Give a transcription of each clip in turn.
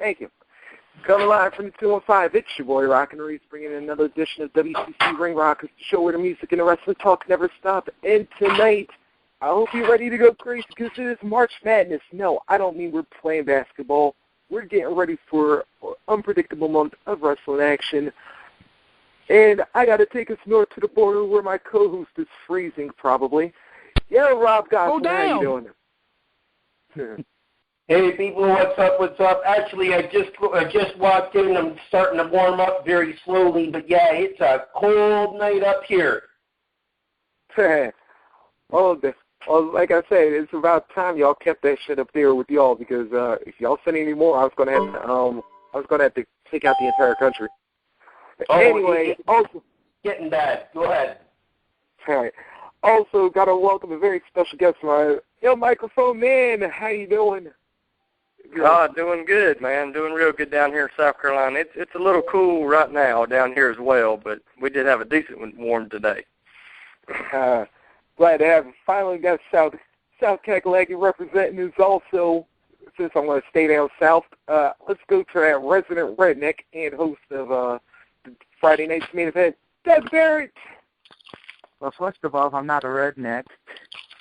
Thank you. Coming live from the 215, it's your boy ROCKIIN REESE, bringing in another edition of WCC Ring Rockers, the show where the music and the wrestling talk never stop. And tonight, I hope you're ready to go crazy because it is March Madness. No, I don't mean we're playing basketball. We're getting ready for an unpredictable month of wrestling action. And I got to take us north to the border where my co-host is freezing, probably. Yeah, Rob Gossman, how you doing? Hey people, what's up, what's up? Actually, I just walked in. I'm starting to warm up very slowly, but yeah, it's a cold night up here. Well, like I said, it's about time y'all kept that shit up there with y'all because if y'all send any more, I was gonna have to take out the entire country. Anyway, also getting bad. Go ahead. All right. Also, got to welcome a very special guest, my microphone man. How you doing? Doing good, man. Doing real good down here in South Carolina. It's a little cool right now down here as well, but we did have a decent one warm today. Glad to have finally got South Kakalaki representing us also, since I'm going to stay down south. Let's go to that resident redneck and host of the Friday night's main event, Doug Barrett. Well, first of all, I'm not a redneck.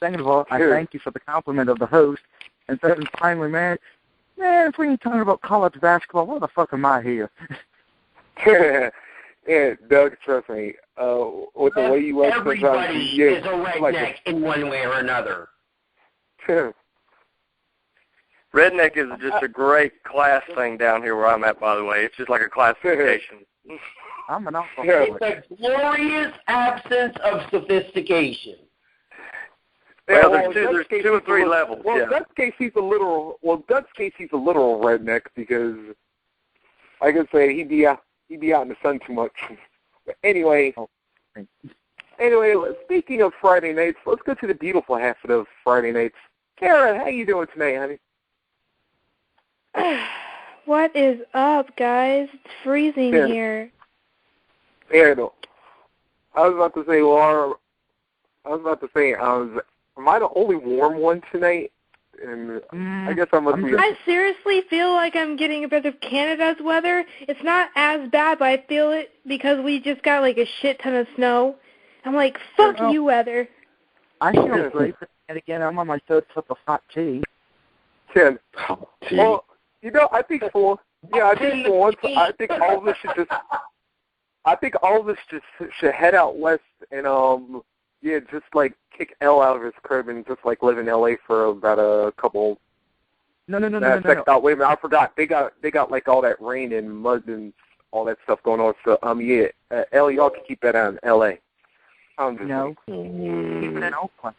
Second of all, I thank you for the compliment of the host. And third and finally, man, if we ain't talking about college basketball, why the fuck am I here? Yeah, Doug, trust me. With the way you like everybody is a redneck in one way or another. Redneck is just a great class thing down here where I'm at, by the way. It's just like a classification. I'm an alcoholic. It's a glorious absence of sophistication. Well, there's two or three levels. Well, yeah. Doug's case, he's a literal redneck because, like I say, he'd be out in the sun too much. But anyway, speaking of Friday nights, let's go to the beautiful half of those Friday nights. Kara, how you doing tonight, honey? What is up, guys? It's freezing here. Yeah, no. I was about to say, am I the only warm one tonight? And I guess I must be. I seriously feel like I'm getting a bit of Canada's weather. It's not as bad, but I feel it because we just got like a shit ton of snow. I'm like, fuck you, weather. I feel great. And again, I'm on my third cup of hot tea. Well, I think all of us should head out west and just like kick L out of his crib and just like live in LA for about a couple. No. Wait a minute, I forgot. They got like all that rain and mud and all that stuff going on. So L, y'all can keep that out in LA. No. Keep it in Oakland.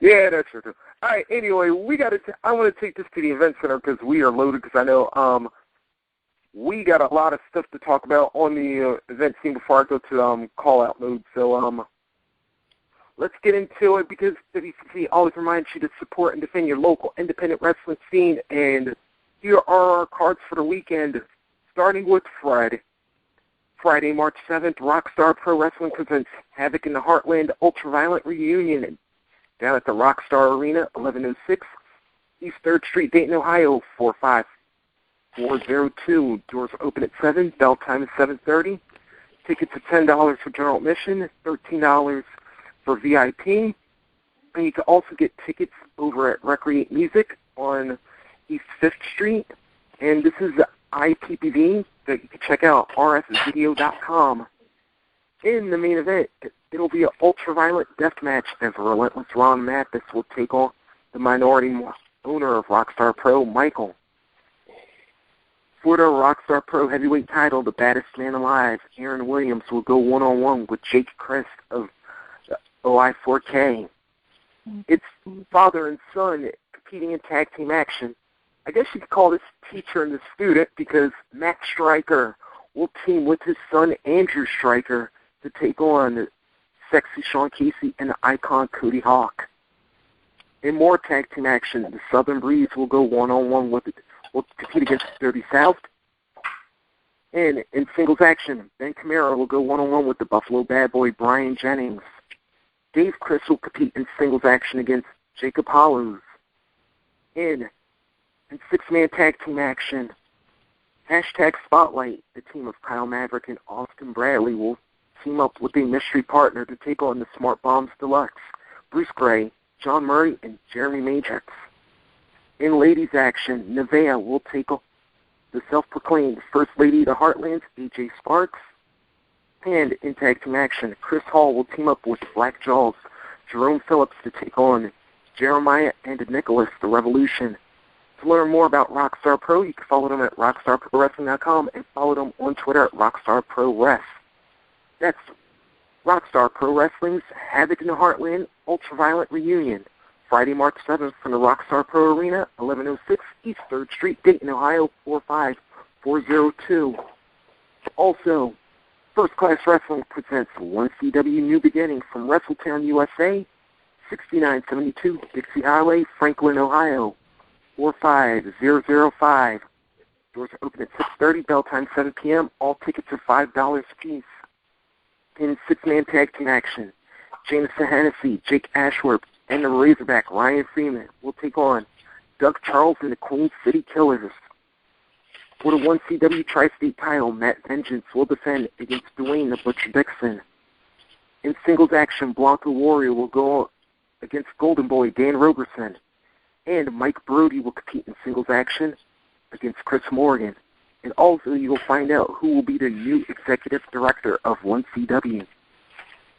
Yeah, that's true. All right. Anyway, I want to take this to the event center because we are loaded. Because I know we got a lot of stuff to talk about on the event scene before I go to call-out mode. So let's get into it because WCC always reminds you to support and defend your local independent wrestling scene. And here are our cards for the weekend, starting with Friday. Friday, March 7th, Rockstar Pro Wrestling presents Havoc in the Heartland Ultraviolet Reunion down at the Rockstar Arena, 1106 East 3rd Street, Dayton, Ohio, 45402. Doors open at 7. Bell time is 7:30. Tickets are $10 for general admission, $13 for VIP. And you can also get tickets over at Recreate Music on East 5th Street. And this is the IPPV that you can check out, rsvideo.com. In the main event, it'll be an ultraviolet death match as Relentless Ron Mathis will take on the minority owner of Rockstar Pro, Michael. For the Rockstar Pro heavyweight title, the baddest man alive, Aaron Williams, will go one-on-one with Jake Crest of OI4K. It's father and son competing in tag team action. I guess you could call this teacher and the student because Matt Stryker will team with his son, Andrew Stryker, to take on Sexy Sean Casey and the Icon Cody Hawk. In more tag team action, the Southern Breeze will go one-on-one will compete against Dirty South. And in singles action, Ben Camara will go one-on-one with the Buffalo Bad Boy Brian Jennings. Dave Chris will compete in singles action against Jacob Hollows. In In six-man tag team action, #Spotlight, the team of Kyle Maverick and Austin Bradley will team up with a mystery partner to take on the Smart Bombs Deluxe, Bruce Gray, John Murray, and Jeremy Matrix. In ladies action, Nevaeh will take on the self-proclaimed First Lady of the Heartland, AJ Sparks. And in tag team action, Chris Hall will team up with Black Jaws, Jerome Phillips, to take on Jeremiah and Nicholas, the Revolution. To learn more about Rockstar Pro, you can follow them at rockstarprowrestling.com and follow them on Twitter at rockstarprowrest. That's Rockstar Pro Wrestling's Havoc in the Heartland Ultraviolet Reunion, Friday, March 7th from the Rockstar Pro Arena, 1106 East 3rd Street, Dayton, Ohio, 45402. Also, First Class Wrestling presents 1CW New Beginning from Wrestletown, USA, 6972 Dixie Highway, Franklin, Ohio, 45005. Doors are open at 6:30, bell time 7 p.m. All tickets are $5 apiece. In six-man tag team action, Jameson Hennessy, Jake Ashworth, and the Razorback Ryan Freeman will take on Doug Charles and the Queen City Killers. For the 1CW Tri-State title, Matt Vengeance will defend against Dwayne the Butcher Dixon. In singles action, Blanco Warrior will go against Golden Boy Dan Roberson. And Mike Brody will compete in singles action against Chris Morgan. And also, you will find out who will be the new executive director of 1CW.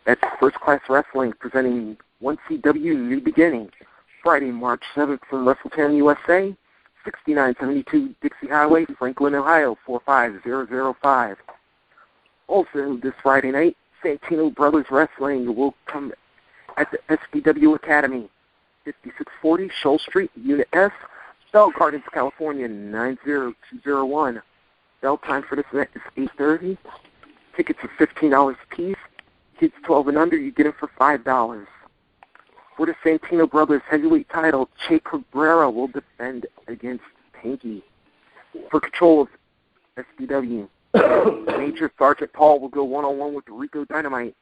That's First Class Wrestling presenting 1CW New Beginning, Friday, March 7th from Wrestletown, USA, 6972 Dixie Highway, Franklin, Ohio, 45005. Also, this Friday night, Santino Brothers Wrestling will come at the SPW Academy, 5640 Shoal Street, Unit S, Bell Gardens, California, 90201. Bell time for this event is 8:30. Tickets are $15 apiece. Kids 12 and under, you get them for $5. For the Santino Brothers heavyweight title, Che Cabrera will defend against Pinky. For control of SPW, Major Sergeant Paul will go one-on-one with Rico Dynamite.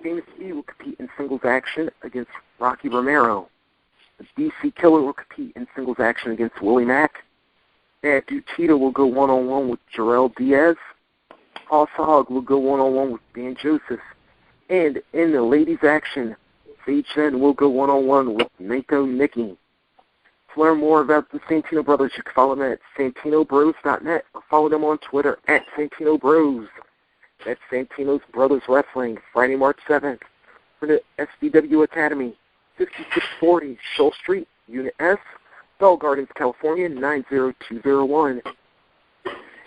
Famous B will compete in singles action against Rocky Romero. The BC Killer will compete in singles action against Willie Mack. Bad Dude Tito will go one-on-one with Jarrell Diaz. Paul Sog will go one-on-one with Dan Joseph. And in the ladies' action, Sage Zen will go one-on-one with Mako Nikki. To learn more about the Santino Brothers, you can follow them at SantinoBros.net or follow them on Twitter at SantinoBros. That's Santino's Brothers Wrestling, Friday, March 7th for the SPW Academy, 5640 Shoal Street, Unit S, Bell Gardens, California, 90201.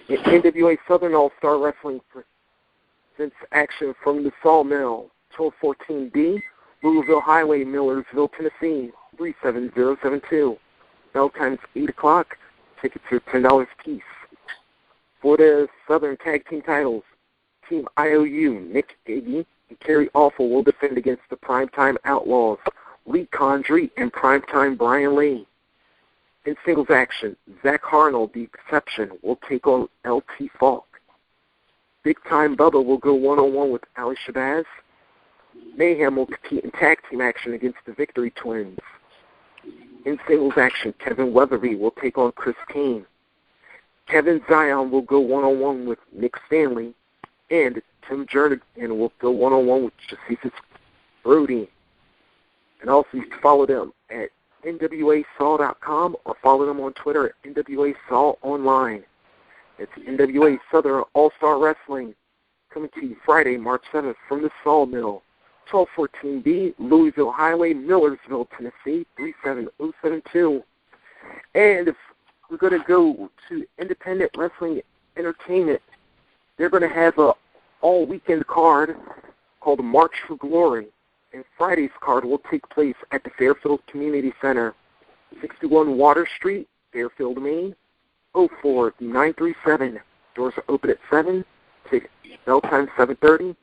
In NWA Southern All-Star Wrestling presents action from the Sawmill, 1214B, Louisville Highway, Millersville, Tennessee, 37072. Bell time is 8 o'clock. Tickets are $10 apiece. For the Southern Tag Team titles, Team IOU, Nick Iggy and Kerry Awful will defend against the Primetime Outlaws, Lee Condrey and Primetime Brian Lee. In singles action, Zach Harnell, the Exception, will take on LT Falk. Big Time Bubba will go one-on-one with Ali Shabazz. Mayhem will compete in tag team action against the Victory Twins. In singles action, Kevin Weatherby will take on Chris Kane. Kevin Zion will go one-on-one with Nick Stanley. And Tim Jernigan will go one-on-one with Josephus Brody. And also you can follow them at NWASaw.com or follow them on Twitter at NWASaw Online. It's NWA Southern All-Star Wrestling coming to you Friday, March 7th from the Sawmill, 1214B, Louisville Highway, Millersville, Tennessee, 37072. And if we're going to go to Independent Wrestling Entertainment, they're going to have a all-weekend card called March for Glory. And Friday's card will take place at the Fairfield Community Center, 61 Water Street, Fairfield, Maine, 04937. Doors are open at 7. Bell time 7:30.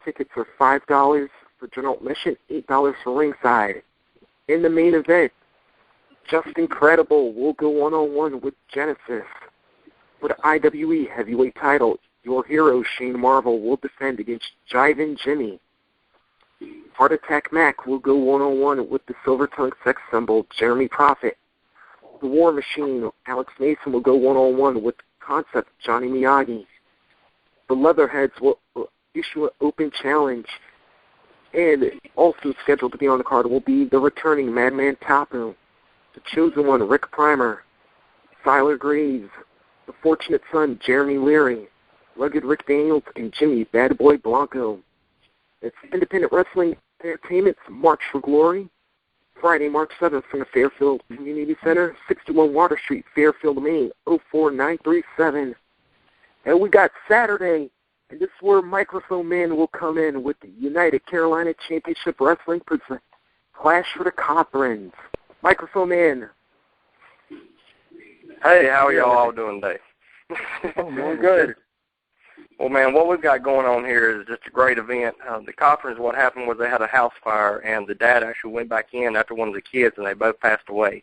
Tickets are $5 for general admission, $8 for ringside. In the main event, Just Incredible will go one-on-one with Genesis. For the IWE heavyweight title, your hero, Shane Marvel, will defend against Jivin' Jimmy. Heart Attack Mac will go one-on-one with the Silver Tongue sex symbol, Jeremy Prophet. the War Machine, Alex Mason, will go one-on-one with Concept, Johnny Miyagi. The Leatherheads will issue an open challenge. And also scheduled to be on the card will be the returning Madman Tapu, the Chosen One, Rick Primer, Siler Graves, the Fortunate Son, Jeremy Leary, Rugged Rick Daniels, and Jimmy Bad Boy Blanco. It's Independent Wrestling Entertainment's March for Glory, Friday, March 7th from the Fairfield Community Center, 61 Water Street, Fairfield, Maine, 04937. And we got Saturday, and this is where Microphone Man will come in with the United Carolina Championship Wrestling present Clash for the Copperins. Microphone Man. Hey, how are y'all all doing today? Oh, man, good. Well, man, what we've got going on here is just a great event. The Copperins, what happened was they had a house fire, and the dad actually went back in after one of the kids, and they both passed away.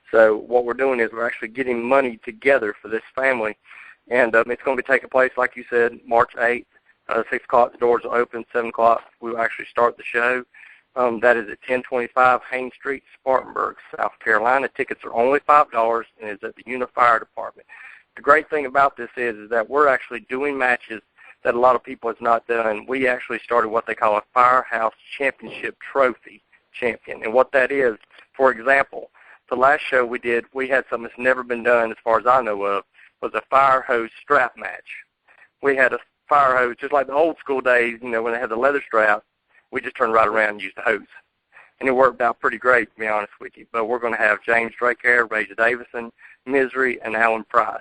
So what we're doing is we're actually getting money together for this family. And it's going to be taking place, like you said, March 8th, 6 o'clock. The doors will open, 7 o'clock. We'll actually start the show. That is at 1025 Haines Street, Spartanburg, South Carolina. Tickets are only $5, and it's at the Fire Department. The great thing about this is that we're actually doing matches that a lot of people have not done. We actually started what they call a Firehouse Championship Trophy champion. And what that is, for example, the last show we did, we had something that's never been done as far as I know of, was a fire hose strap match. We had a fire hose, just like the old school days, you know, when they had the leather strap, we just turned right around and used the hose. And it worked out pretty great, to be honest with you. But we're going to have James Drake-Hare, Razor Davison, Misery, and Alan Price.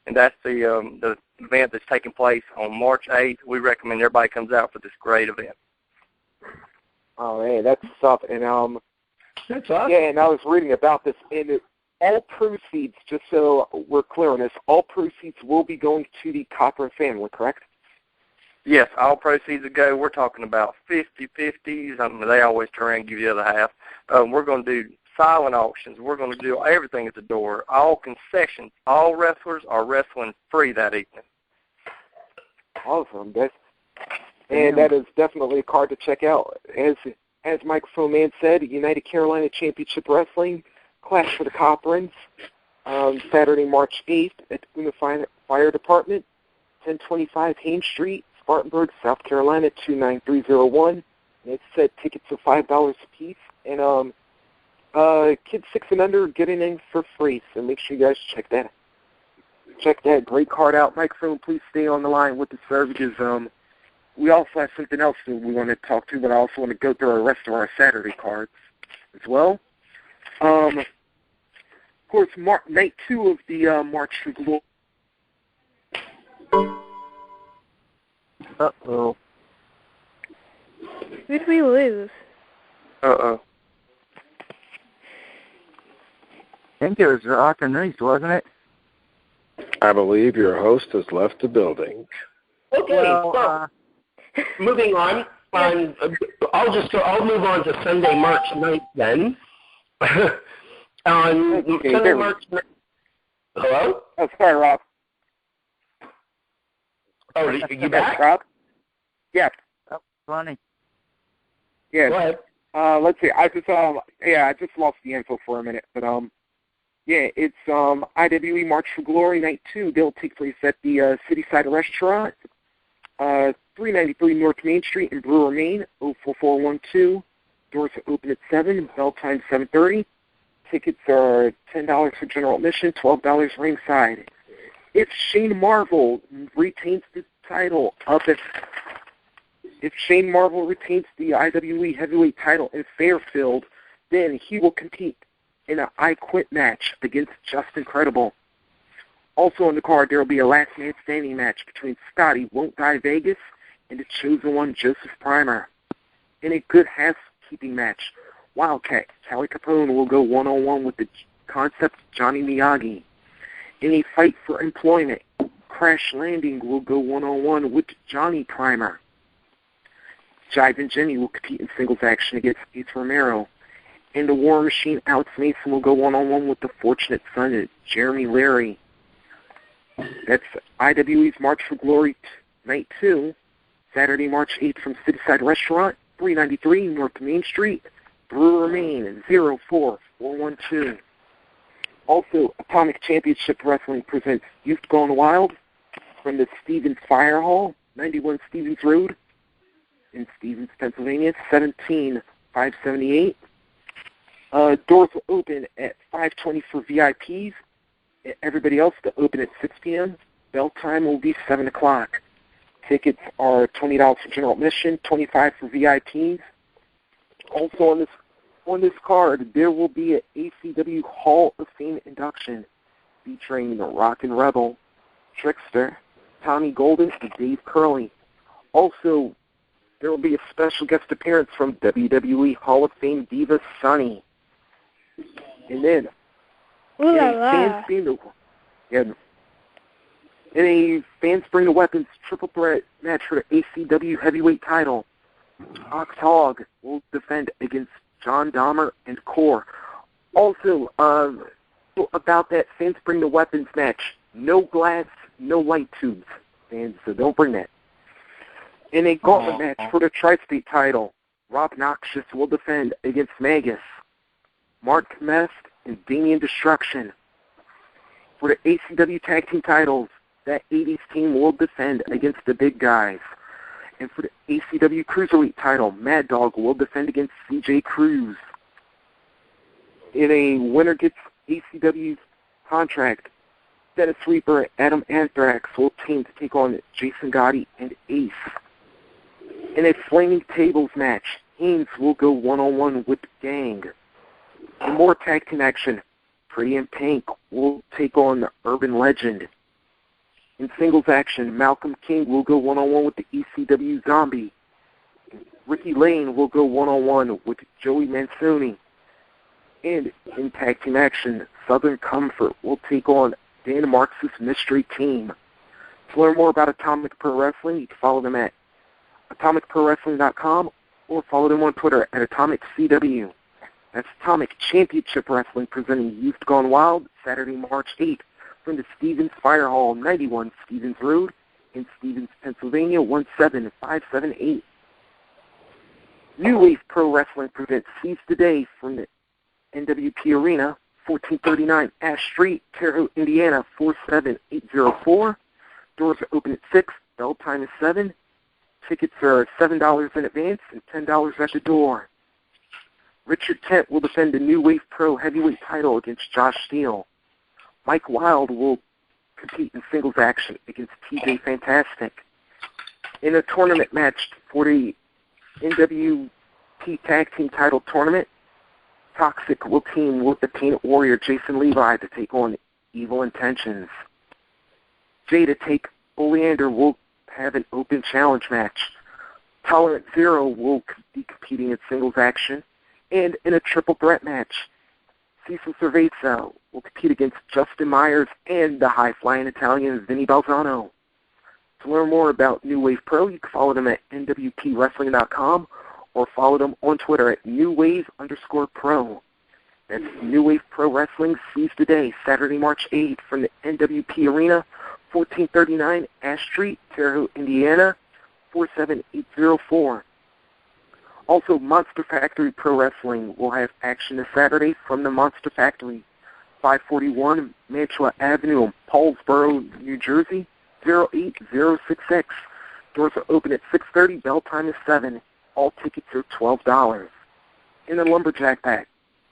And that's the event that's taking place on March 8th. We recommend everybody comes out for this great event. Oh, man, that's stuff. And that's awesome. Yeah, and I was reading about this, and all proceeds, just so we're clear on this, all proceeds will be going to the Copper family, correct? Yes, all proceeds will go. We're talking about 50-50s. They always turn around and give you the other half. We're going to do silent auctions. We're going to do everything at the door, all concessions. All wrestlers are wrestling free that evening. Awesome. And that is definitely a card to check out. As Microphone Man said, United Carolina Championship Wrestling, Clash for the Copperins, Saturday, March 8th at the Fire Department, 1025 Haines Street, Spartanburg, South Carolina, 29301. And it said tickets are $5 a piece. And kids 6 and under getting in for free. So make sure you guys check that. Check that great card out. Microphone, please stay on the line with the services. We also have something else that we want to talk to, but I also want to go through the rest of our Saturday cards as well. Of course, night 2 of the March for Glory. Uh-oh. Who did we lose? Uh-oh. I think it was ROCKIIN, wasn't it? I believe your host has left the building. Okay, Well, so moving on. I'll move on to Sunday, March 9th then. On Sunday, March 9th. Hello? Oh, sorry, Rob. Oh, you back? Rob? Yeah. Oh, funny. Yeah. Go ahead. Let's see. I just lost the info for a minute, but yeah, it's IWE March for Glory Night 2. They'll take place at the Cityside Restaurant, 393 North Main Street in Brewer, Maine, 04412. Doors are open at 7. Bell time 7:30. Tickets are $10 for general admission, $12 ringside. If Shane Marvel retains the title if Shane Marvel retains the IWE Heavyweight title in Fairfield, then he will compete in an I Quit match against Justin Credible. Also on the card, there will be a last man standing match between Scotty Won't Die Vegas and the Chosen One Joseph Primer. In a good housekeeping match, Wildcat Callie Capone will go one-on-one with the Concept Johnny Miyagi. In a fight for employment, Crash Landing will go one-on-one with Johnny Primer. Jive and Jenny will compete in singles action against Ace Romero. In the War Machine, Alex Mason will go one-on-one with the Fortunate Son, Jeremy Leary. That's IWE's March for Glory Night 2, Saturday, March 8th from Cityside Restaurant, 393 North Main Street, Brewer, Maine, 04412. Also, Atomic Championship Wrestling presents Youth Gone Wild from the Stevens Fire Hall, 91 Stevens Road in Stevens, Pennsylvania, 17578. Doors will open at 5:20 for VIPs. Everybody else to open at 6 p.m. Bell time will be 7 o'clock. Tickets are $20 for general admission, $25 for VIPs. Also on this card, there will be an ACW Hall of Fame induction featuring the Rockin' Rebel, Trickster, Tommy Golden, and Dave Curley. Also, there will be a special guest appearance from WWE Hall of Fame diva Sunny. And then, in a Fans Bring the Weapons triple threat match for the ACW heavyweight title, Ox Hogg will defend against John Dahmer and Core. Also, about that Fans Bring the Weapons match, no glass, no light tubes, fans, so don't bring that. In a gauntlet match for the Tri-State title, Rob Noxious will defend against Magus, Mark Mest, and Damien Destruction. For the ACW Tag Team titles, that 80s team will defend against the big guys. And for the ACW Cruiserweight title, Mad Dog will defend against CJ Cruz. In a winner gets ACW's contract, Dennis Reaper, Adam Anthrax will team to take on Jason Gotti and Ace. In a Flaming Tables match, Haynes will go one-on-one with the Gang. In more tag team action, Pretty in Pink will take on the Urban Legend. In singles action, Malcolm King will go one-on-one with the ECW Zombie. Ricky Lane will go one-on-one with Joey Mancini. And in tag team action, Southern Comfort will take on Dan Marks' Mystery Team. To learn more about Atomic Pro Wrestling, you can follow them at AtomicProWrestling.com or follow them on Twitter at AtomicCW. That's Atomic Championship Wrestling presenting Youth Gone Wild, Saturday, March 8th, from the Stevens Fire Hall, 91 Stevens Road in Stevens, Pennsylvania, 17578. New Wave Pro Wrestling presents Seize the Day from the NWP Arena, 1439 Ash Street, Terre Haute, Indiana, 47804. Doors are open at 6. Bell time is 7. Tickets are $7 in advance and $10 at the door. Richard Kent will defend the New Wave Pro Heavyweight title against Josh Steele. Mike Wilde will compete in singles action against TJ Fantastic. In a tournament match for the NWP Tag Team title tournament, Toxic will team with the Painted Warrior Jason Levi to take on Evil Intentions. Jay to take Oleander will have an open challenge match. Tolerant Zero will be competing in singles action. And in a triple threat match, Cecil Cerveza will compete against Justin Myers and the high-flying Italian Vinny Balzano. To learn more about New Wave Pro, you can follow them at NWPWrestling.com or follow them on Twitter at NewWave_Pro. That's New Wave Pro Wrestling Seize the Day, Saturday, March 8th from the NWP Arena, 1439 Ash Street, Terre Haute, Indiana, 47804. Also, Monster Factory Pro Wrestling will have action this Saturday from the Monster Factory, 541 Mantua Avenue in Paulsboro, New Jersey, 08066. Doors are open at 6:30. Bell time is 7. All tickets are $12. In the Lumberjack Pack,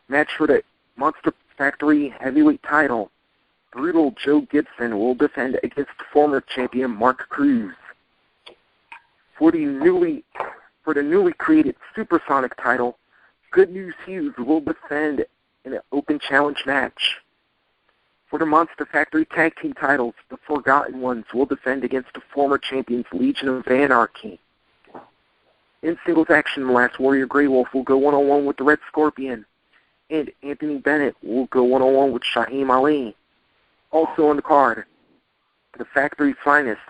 match for the Monster Factory Heavyweight title, Brutal Joe Gibson will defend against former champion Mark Cruz. For the newly created Supersonic title, Good News Hughes will defend in an open challenge match. For the Monster Factory Tag Team titles, the Forgotten Ones will defend against the former champions Legion of Anarchy. In singles action, Last Warrior Grey Wolf will go one-on-one with the Red Scorpion, and Anthony Bennett will go one-on-one with Shaheem Ali. Also on the card, the Factory's Finest,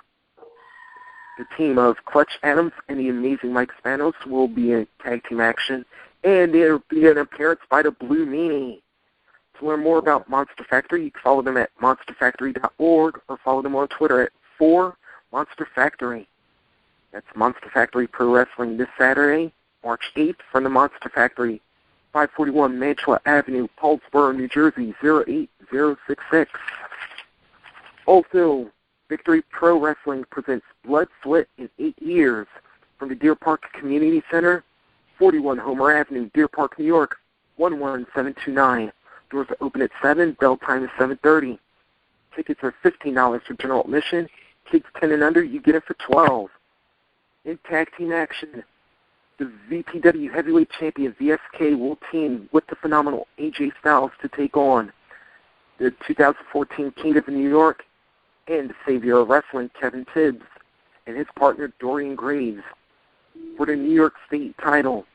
the team of Clutch Adams and the Amazing Mike Spanos will be in tag team action, and there will be an appearance by the Blue Meanie. To learn more about Monster Factory, you can follow them at monsterfactory.org or follow them on Twitter at 4MonsterFactory. That's Monster Factory Pro Wrestling this Saturday, March 8th, from the Monster Factory, 541 Mantua Avenue, Paulsboro, New Jersey, 41066. Also, Victory Pro Wrestling presents Blood, Sweat, in 8 Years from the Deer Park Community Center, 41 Homer Avenue, Deer Park, New York, 11729. Doors are open at 7. Bell time is 7:30. Tickets are $15 for general admission. Kids 10 and under, you get it for $12. In tag team action, the VPW Heavyweight Champion VSK will team with the phenomenal AJ Styles to take on the 2014 King of New York and the Savior of Wrestling, Kevin Tibbs, and his partner, Dorian Graves. For the New York State title,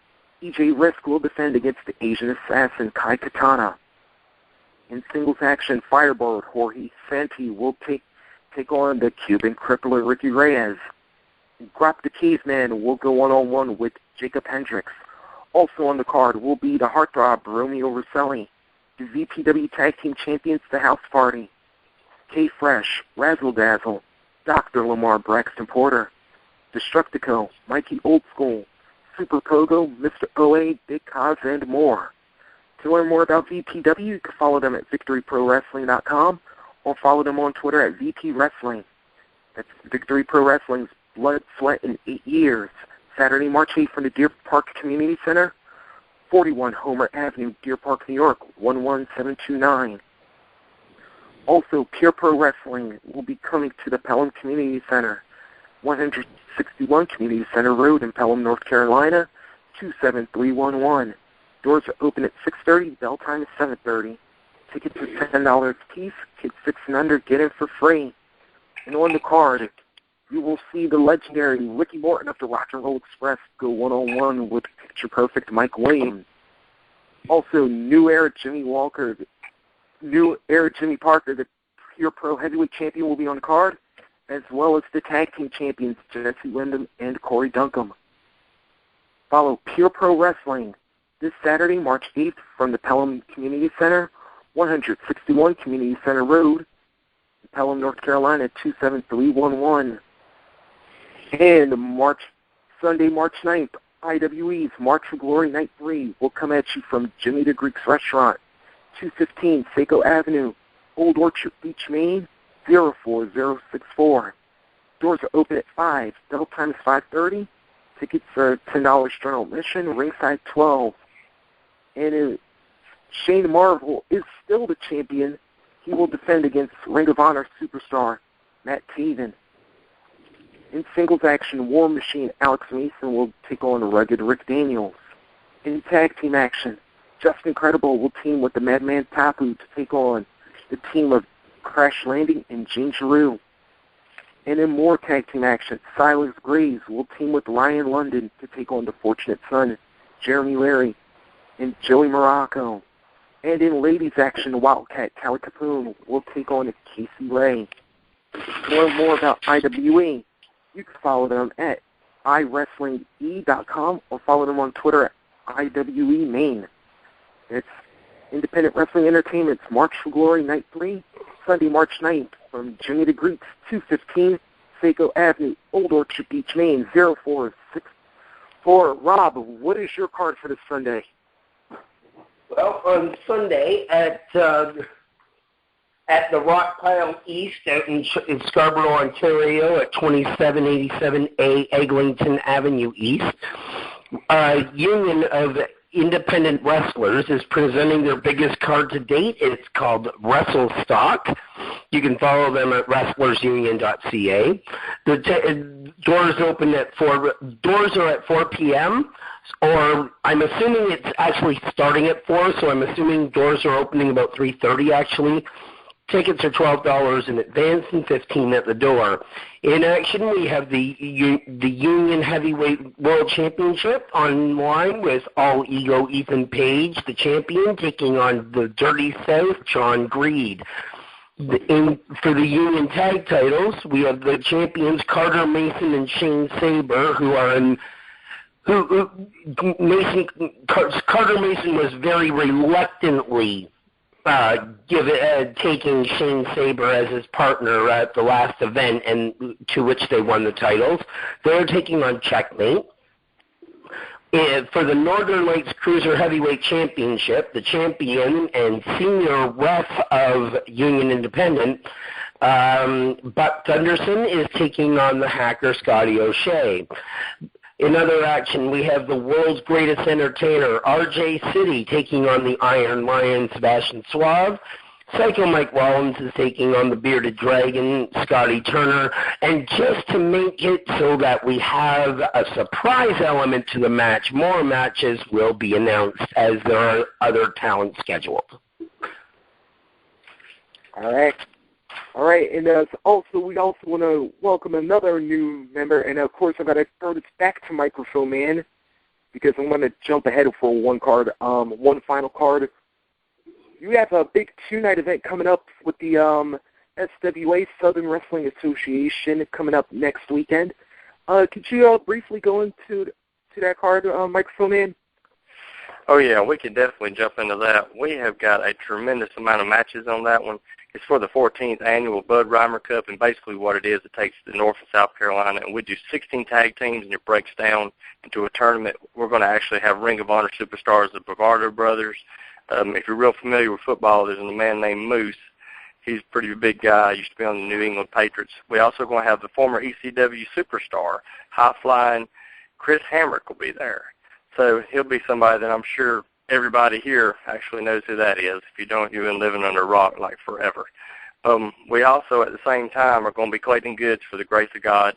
EJ Risk will defend against the Asian assassin, Kai Katana. In singles action, Firebird Jorge Santi will take on the Cuban crippler, Ricky Reyes. Grop the Caveman will go one-on-one with Jacob Hendricks. Also on the card will be the Heartthrob, Romeo Rosselli, the VPW Tag Team Champions, the House Party, K-Fresh, Razzle Dazzle, Dr. Lamar Braxton Porter, Destructico, Mikey Oldschool, Super Pogo, Mr. OA, Big Cos, and more. To learn more about VPW, you can follow them at VictoryProWrestling.com or follow them on Twitter at VP Wrestling. That's Victory Pro Wrestling's Blood, Sweat, in 8 Years. Saturday, March 8th from the Deer Park Community Center, 41 Homer Avenue, Deer Park, New York, 11729. Also, Pure Pro Wrestling will be coming to the Pelham Community Center, 161 Community Center Road in Pelham, North Carolina, 27311. Doors are open at 6:30. Bell time is 7:30. Tickets are $10 a piece. Kids 6 and under get in for free. And on the card, you will see the legendary Ricky Morton of the Rock and Roll Express go one-on-one with Picture Perfect Mike Williams. Also, New Era Jimmy Parker, the Pure Pro Heavyweight Champion, will be on the card, as well as the Tag Team Champions, Jesse Wyndham and Corey Duncombe. Follow Pure Pro Wrestling this Saturday, March 8th, from the Pelham Community Center, 161 Community Center Road, Pelham, North Carolina, 27311. And Sunday, March 9th, IWE's March for Glory Night 3 will come at you from Jimmy the Greek's Restaurant, 215 Saco Avenue, Old Orchard Beach, Maine, 04064. Doors are open at 5. Bell time is 5:30. Tickets are $10 general admission, ringside $12. And Shane Marvel is still the champion. He will defend against Ring of Honor superstar Matt Taven. In singles action, War Machine Alex Mason will take on Rugged Rick Daniels. In tag team action, Just Incredible will team with the Madman Tapu to take on the team of Crash Landing and Gene Giroux. And in more tag team action, Silas Graves will team with Ryan London to take on the Fortunate Son, Jeremy Larry, and Joey Morocco. And in ladies action, Wildcat Callie Capoon will take on Casey Ray. To learn more about IWE, you can follow them at iWrestlingE.com or follow them on Twitter at IWE Maine. It's Independent Wrestling Entertainment's March for Glory Night 3, Sunday, March 9th, from Jimmy the Greek's, 215 Saco Avenue, Old Orchard Beach, Maine, 04644. Rob, what is your card for this Sunday? Well, on Sunday at the Rock Pile East out in Scarborough, Ontario, at 2787A Eglinton Avenue East, Union of Independent Wrestlers is presenting their biggest card to date. It's called Wrestle Stock. You can follow them at wrestlersunion.ca. The doors are at 4 p.m. Or I'm assuming it's actually starting at 4, so I'm assuming doors are opening about 3:30 actually. Tickets are $12 in advance and $15 at the door. In action, we have the Union Heavyweight World Championship online with All Ego Ethan Page, the champion, taking on the Dirty South, John Greed. For the Union Tag titles, we have the champions Carter Mason and Shane Saber, Carter Mason was very reluctantly taking Shane Saber as his partner at the last event, and to which they won the titles. They're taking on Checkmate. For the Northern Lights Cruiser Heavyweight Championship, the champion and senior ref of Union Independent, Buck Gunderson, is taking on the hacker Scotty O'Shea. In other action, we have the world's greatest entertainer, RJ City, taking on the Iron Lion, Sebastian Suave. Psycho Mike Rollins is taking on the Bearded Dragon, Scotty Turner. And just to make it so that we have a surprise element to the match, more matches will be announced as there are other talent scheduled. All right, and we also want to welcome another new member, and of course I've got to throw this back to Microphone Man because I'm going to jump ahead for one final card. You have a big two-night event coming up with the SWA, Southern Wrestling Association, coming up next weekend. Could you briefly go into that card, Microphone Man? Oh, yeah, we can definitely jump into that. We have got a tremendous amount of matches on that one. It's for the 14th annual Bud Reimer Cup, and basically what it is, it takes the North and South Carolina, and we do 16 tag teams, and it breaks down into a tournament. We're going to actually have Ring of Honor superstars, the Bavard brothers. If you're real familiar with football, there's a man named Moose. He's a pretty big guy. Used to be on the New England Patriots. We also going to have the former ECW superstar, high-flying Chris Hamrick will be there. So he'll be somebody that I'm sure everybody here actually knows who that is. If you don't, you've been living under a rock like forever. We also, at the same time, are going to be collecting goods for the Grace of God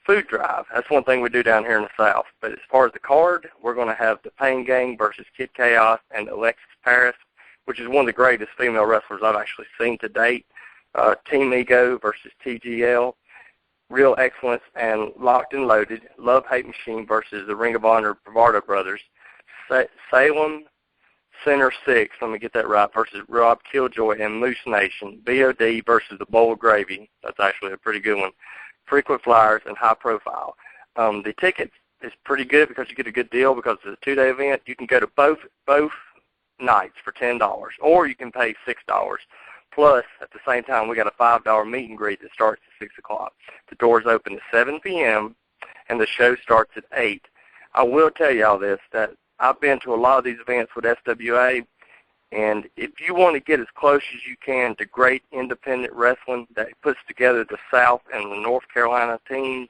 food drive. That's one thing we do down here in the South. But as far as the card, we're going to have the Pain Gang versus Kid Chaos and Alexis Paris, which is one of the greatest female wrestlers I've actually seen to date. Team Ego versus TGL, Real Excellence and Locked and Loaded, Love Hate Machine versus the Ring of Honor Bravado Brothers, Salem Center 6, let me get that right, versus Rob Killjoy and Moose Nation, BOD versus the Bowl of Gravy, that's actually a pretty good one, Frequent Flyers, and High Profile. The ticket is pretty good because you get a good deal because it's a 2-day event. You can go to both nights for $10, or you can pay $6. Plus, at the same time, we got a $5 meet and greet that starts at 6 o'clock. The doors open at 7 p.m., and the show starts at 8. I will tell you all this, that I've been to a lot of these events with SWA, and if you want to get as close as you can to great independent wrestling that puts together the South and the North Carolina teams,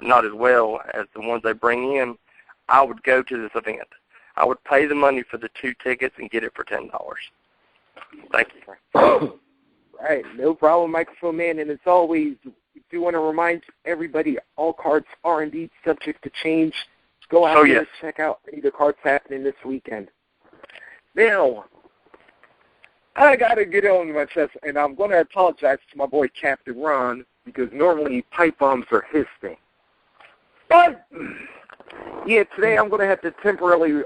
not as well as the ones they bring in, I would go to this event. I would pay the money for the 2 tickets and get it for $10. Thank you. Right, no problem, Microphone Man. And as always, we do want to remind everybody all cards are indeed subject to change. Go out there and check out any of the cards happening this weekend. Now, I got to get on my chest, and I'm going to apologize to my boy Captain Ron, because normally pipe bombs are his thing. But, yeah, today I'm going to have to temporarily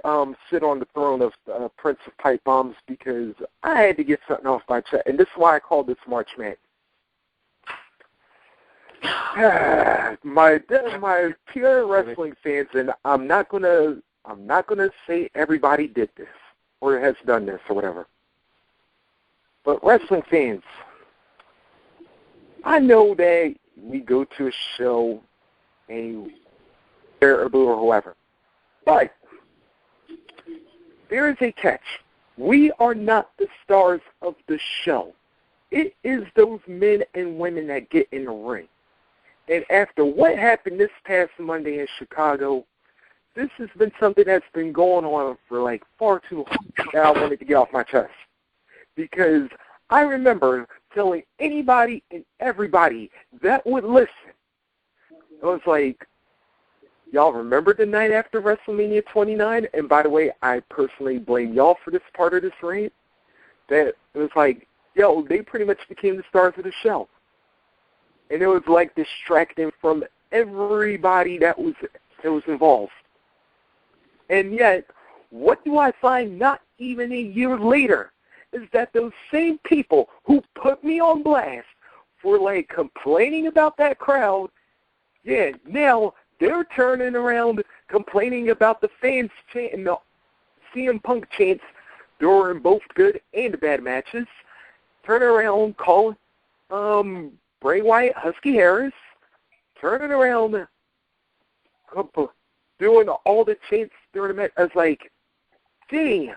sit on the throne of Prince of Pipe Bombs because I had to get something off my chest, and this is why I called this March Madness. My pure wrestling fans, and I'm not gonna say everybody did this or has done this or whatever. But wrestling fans, I know that we go to a show and or whoever, but there is a catch. We are not the stars of the show. It is those men and women that get in the ring. And after what happened this past Monday in Chicago, this has been something that's been going on for like far too long that I wanted to get off my chest. Because I remember telling anybody and everybody that would listen, I was like, y'all remember the night after WrestleMania 29? And by the way, I personally blame y'all for this part of this rant. That it was like, yo, they pretty much became the stars of the show. And it was like distracting from everybody that was involved. And yet, what do I find not even a year later is that those same people who put me on blast for, like, complaining about that crowd, yeah, now they're turning around complaining about the fans chanting the CM Punk chants during both good and bad matches, turning around calling Bray Wyatt Husky Harris, turning around doing all the chants during the match. I was like, dang,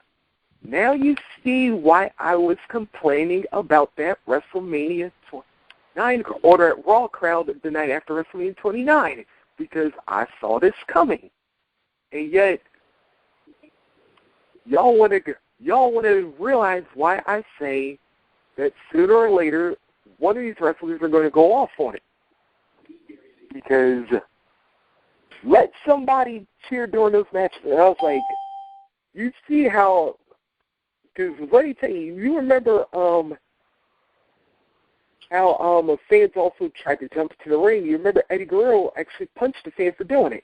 now you see why I was complaining about that WrestleMania 29 or that Raw crowd the night after WrestleMania 29, because I saw this coming. And yet, y'all want to realize why I say that sooner or later, one of these wrestlers are going to go off on it. Because let somebody cheer during those matches. And I was like, you see how, because let me tell you, you remember how fans also tried to jump to the ring. You remember Eddie Guerrero actually punched the fans for doing it.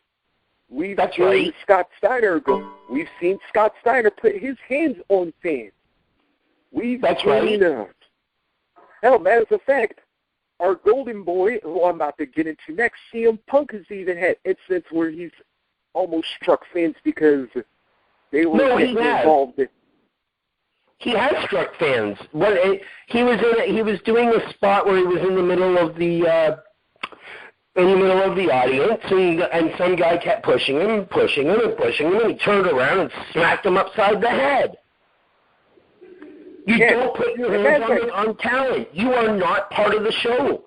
We've seen Scott Steiner put his hands on fans. Hell, matter of fact, our golden boy, who I'm about to get into next, CM Punk has even had incidents where he's almost struck fans because they were involved. He has struck fans. He was doing a spot where he was in the middle of the audience, and some guy kept pushing him, and he turned around and smacked him upside the head. You don't put your hands on talent. You are not part of the show.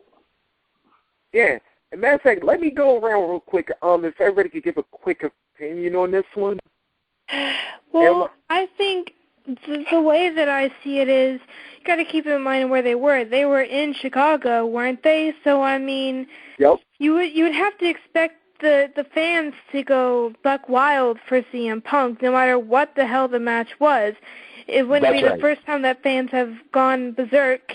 Yeah. As a matter of fact, let me go around real quick. If everybody could give a quick opinion on this one. Well, I think the way that I see it is, you got to keep in mind where they were. They were in Chicago, weren't they? So I mean, yep. You would have to expect the fans to go buck wild for CM Punk, no matter what the hell the match was. It wouldn't be the first time that fans have gone berserk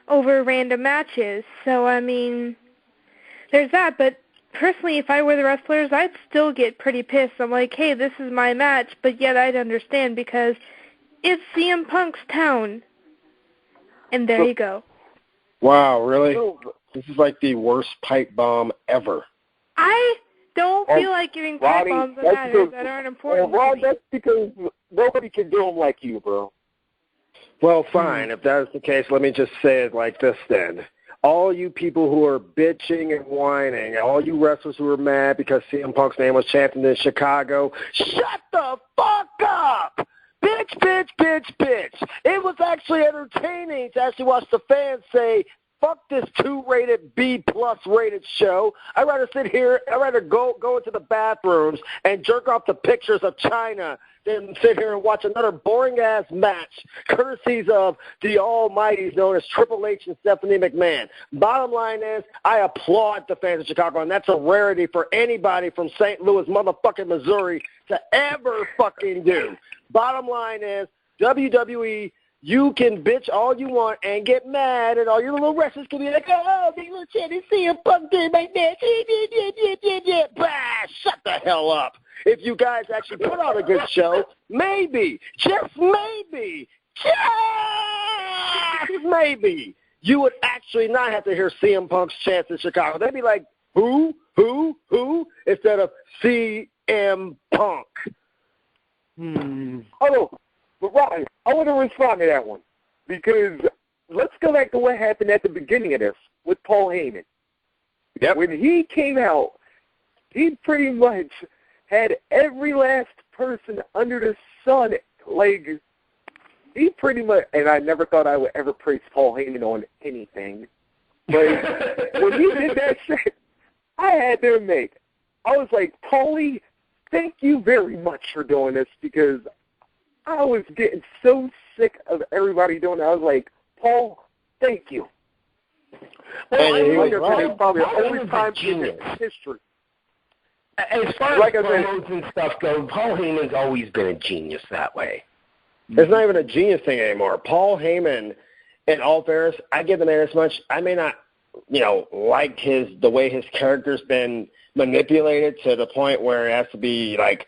over random matches. So, I mean, there's that. But personally, if I were the wrestlers, I'd still get pretty pissed. I'm like, hey, this is my match, but yet I'd understand because it's CM Punk's town. And there you go. Wow, really? This is like the worst pipe bomb ever. I don't feel like giving pipe bombs on matters that aren't important. Well, Ron, that's because nobody can do them like you, bro. Well, fine. If that's the case, let me just say it like this then. All you people who are bitching and whining, all you wrestlers who are mad because CM Punk's name was chanted in Chicago, shut the fuck up! Bitch, bitch, bitch, bitch. It was actually entertaining to actually watch the fans say, fuck this 2-rated, B-plus rated show. I'd rather sit here, I'd rather go into the bathrooms and jerk off the pictures of China than sit here and watch another boring-ass match, courtesies of the almighties known as Triple H and Stephanie McMahon. Bottom line is, I applaud the fans of Chicago, and that's a rarity for anybody from St. Louis, motherfucking Missouri, to ever fucking do. Bottom line is, WWE, you can bitch all you want and get mad, and all your little wrestlers can be like, oh, they little chatty CM Punk did my match. Bah, shut the hell up. If you guys actually put on a good show, maybe, just maybe, you would actually not have to hear CM Punk's chants in Chicago. They'd be like, who, instead of CM Punk. Oh, but Ryan, I want to respond to that one, because let's go back to what happened at the beginning of this with Paul Heyman. Yep. When he came out, he pretty much had every last person under the sun, like, he pretty much, and I never thought I would ever praise Paul Heyman on anything, but when he did that shit, I had to admit, I was like, Paulie, thank you very much for doing this, because I was getting so sick of everybody doing it. I was like, Paul, thank you. Well, and I wonder if it's probably the only time in history. As far as promos and stuff go, Paul Heyman's always been a genius that way. It's not even a genius thing anymore. Paul Heyman, in all fairness, I give the man as much. I may not, like the way his character's been manipulated to the point where it has to be like,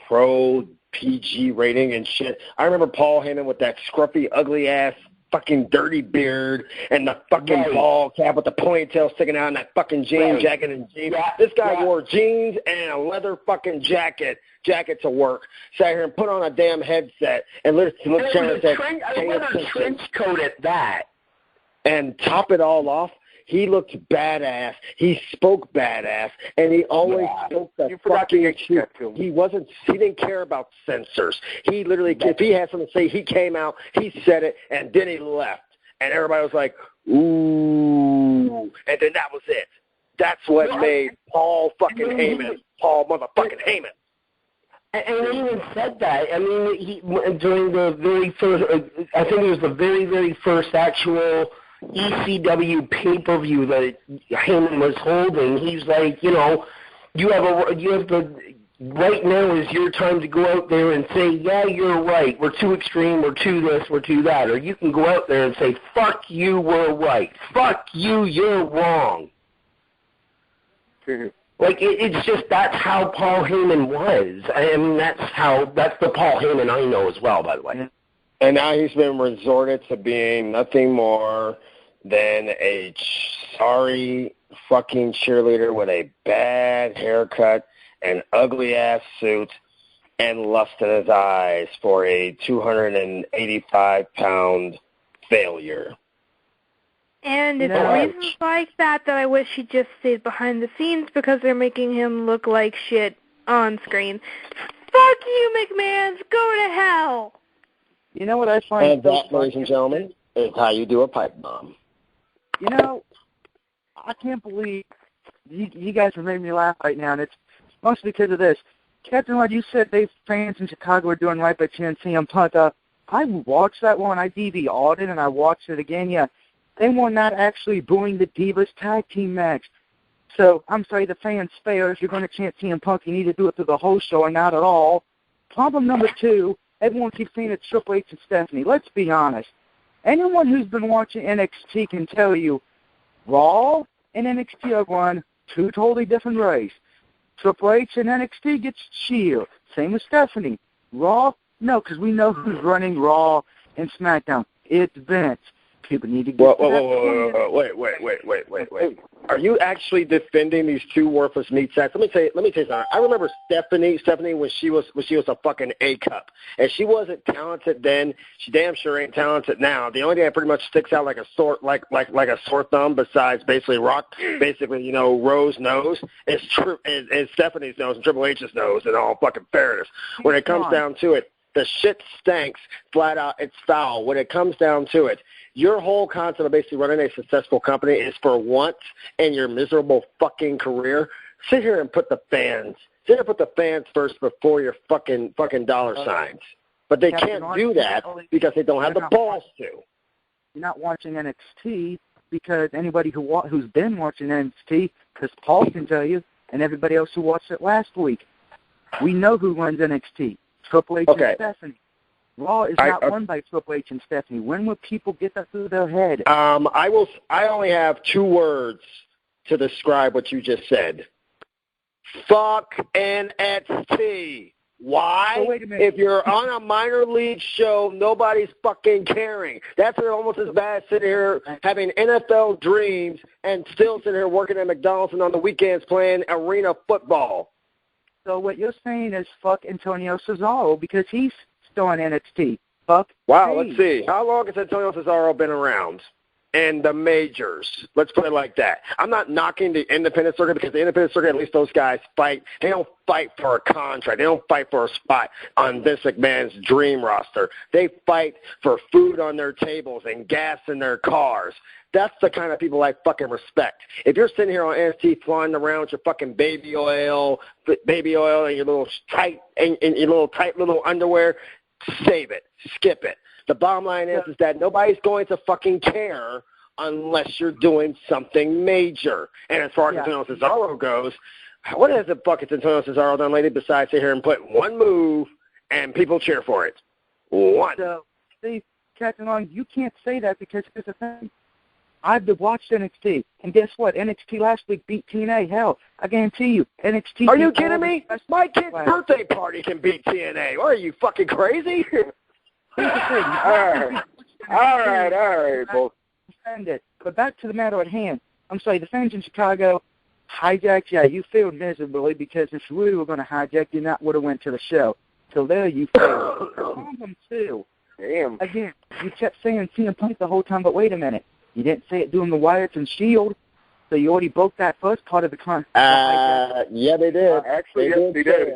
pro PG rating and shit. I remember Paul Heyman with that scruffy, ugly-ass fucking dirty beard and the fucking ball cap with the ponytail sticking out and that fucking jean jacket and jeans. This guy wore jeans and a leather fucking jacket to work. Sat here and put on a damn headset and looked down and said, a trench coat at that. And top it all off, He looked badass. He spoke badass, and he always spoke the fucking truth. He didn't care about censors. He literally, if he had something to say, he came out, he said it, and then he left. And everybody was like, ooh. And then that was it. That's what made Paul fucking Heyman, Paul motherfucking Heyman. And he even said that. I mean, he during the very first, I think it was the very, very first actual ECW pay-per-view that Heyman was holding. He's like, you have the right now is your time to go out there and say, yeah, you're right. We're too extreme. We're too this. We're too that. Or you can go out there and say, fuck you, we're right. Fuck you, you're wrong. Like, it's just, that's how Paul Heyman was. I mean, that's the Paul Heyman I know as well, by the way. And now he's been resorted to being nothing more than a sorry fucking cheerleader with a bad haircut, an ugly-ass suit, and lust in his eyes for a 285-pound failure. And it's reasons like that I wish he just stayed behind the scenes, because they're making him look like shit on screen. Fuck you, McMahons! Go to hell! You know what I find? And that, ladies and gentlemen, is how you do a pipe bomb. You know, I can't believe you guys are making me laugh right now, and it's mostly because of this. Captain, what you said, they fans in Chicago are doing right by cheering CM Punk. I watched that one. I DVR'd it, and I watched it again. Yeah. They were not actually booing the Divas tag team match. So, I'm sorry, the fans fail. If you're going to chant CM Punk, you need to do it through the whole show and not at all. Problem number 2, everyone keeps saying it's Triple H and Stephanie. Let's be honest. Anyone who's been watching NXT can tell you Raw and NXT are run two totally different ways. Triple H and NXT gets cheered. Same with Stephanie. Raw? No, because we know who's running Raw and SmackDown. It's Vince. People need to get wait. Are you actually defending these two worthless meat sacks? Let me tell you something. I remember Stephanie when she was a fucking A cup, and she wasn't talented then. She damn sure ain't talented now. The only thing that pretty much sticks out like a sore thumb, besides basically Rose's nose, is Stephanie's nose and Triple H's nose, and all fucking fairness. When it comes down to it, the shit stinks. Flat out, it's foul. When it comes down to it, your whole concept of basically running a successful company is for once in your miserable fucking career, sit here and put the fans first before your fucking dollar signs. But they can't do that because they don't have the balls to. You're not watching NXT because anybody who's been watching NXT, because Paul can tell you, and everybody else who watched it last week, we know who runs NXT. Triple H and Stephanie. Raw is not run by Triple H and Stephanie. When will people get that through their head? I only have 2 words to describe what you just said. Fuck NXT. Why? Oh, wait a minute. If you're on a minor league show, nobody's fucking caring. That's almost as bad as sitting here having NFL dreams and still sitting here working at McDonald's and on the weekends playing arena football. So what you're saying is fuck Antonio Cesaro because he's still on NXT. Fuck. Wow, let's see. How long has Antonio Cesaro been around? And the majors. Let's put it like that. I'm not knocking the independent circuit because the independent circuit, at least those guys fight. They don't fight for a contract. They don't fight for a spot on Vince McMahon's dream roster. They fight for food on their tables and gas in their cars. That's the kind of people I fucking respect. If you're sitting here on NXT flying around with your fucking baby oil and your little tight little underwear, save it. Skip it. The bottom line is that nobody's going to fucking care unless you're doing something major. And as far as Antonio Cesaro goes, what has the fuck Antonio Cesaro done lately besides sit here and put one move and people cheer for it? One. So, Steve, catching on, you can't say that because here's the thing. I've watched NXT, and guess what? NXT last week beat TNA. Hell, I guarantee you, NXT. Are you kidding me? My kid's birthday party can beat TNA. What, are you fucking crazy? Here's the thing. All right, both. Defend it. But back to the matter at hand. I'm sorry, the fans in Chicago hijacked. Yeah, you failed miserably because if you really were going to hijack, you not would have went to the show. So there you failed. Problem 2. Damn. Again, you kept saying CM Punk the whole time, but wait a minute. You didn't say it doing the Wyatts and Shield. So you already broke that first part of the contract. Yeah, they did. Actually, yes, they did.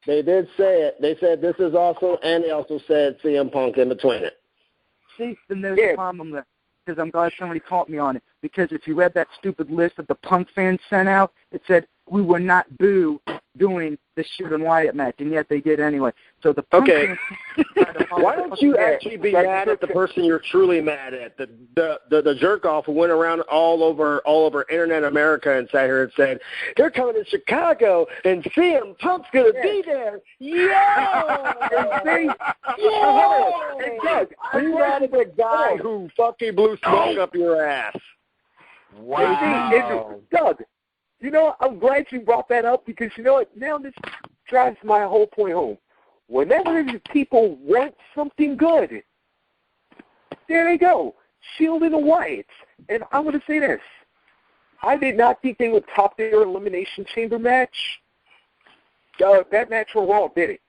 They did say it. They said this is also, and they also said CM Punk in between it. See, then there's a problem there, because I'm glad somebody caught me on it. Because if you read that stupid list that the Punk fans sent out, it said we were not boo doing the Shield and Wyatt match, and yet they did anyway. So the Punk fans why don't you actually be mad at the person you're truly mad at? The jerk off who went around all over Internet America and sat here and said they're coming to Chicago and CM Punk's gonna be there. Yeah. Hey, Doug, you mad at the guy who fucking blew smoke up your ass? Wow. Doug, you know, I'm glad you brought that up because you know what? Now this drives my whole point home. Whenever people want something good, there they go. Shield and the Wyatts. And I'm going to say this. I did not think they would top their Elimination Chamber match. That match for Raw did it.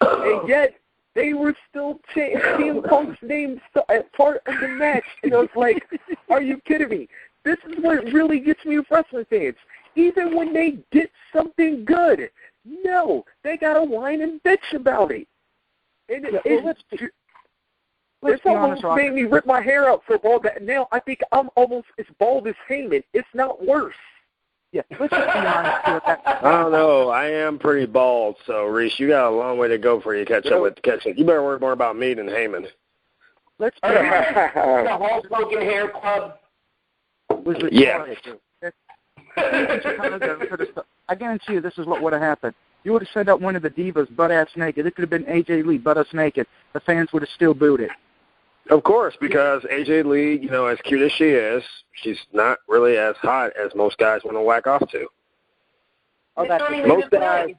And yet, they were still CM Punk's name as part of the match. And I was like, are you kidding me? This is what really gets me with wrestling fans. Even when they get something good, no, they got to whine and bitch about it. And it's almost made me rip my hair out for all that. Now I think I'm almost as bald as Heyman. It's not worse. Yeah, let's just be honest with that. I don't know. I am pretty bald, so Reese, you got a long way to go before you catch up. You better worry more about me than Heyman. Let's be honest. The whole Smoking Hair Club. Yeah. I guarantee you this is what would have happened. You would have sent out one of the divas butt-ass naked. It could have been AJ Lee butt-ass naked. The fans would have still booed it. Of course, because AJ Lee, you know, as cute as she is, she's not really as hot as most guys want to whack off to. Most guys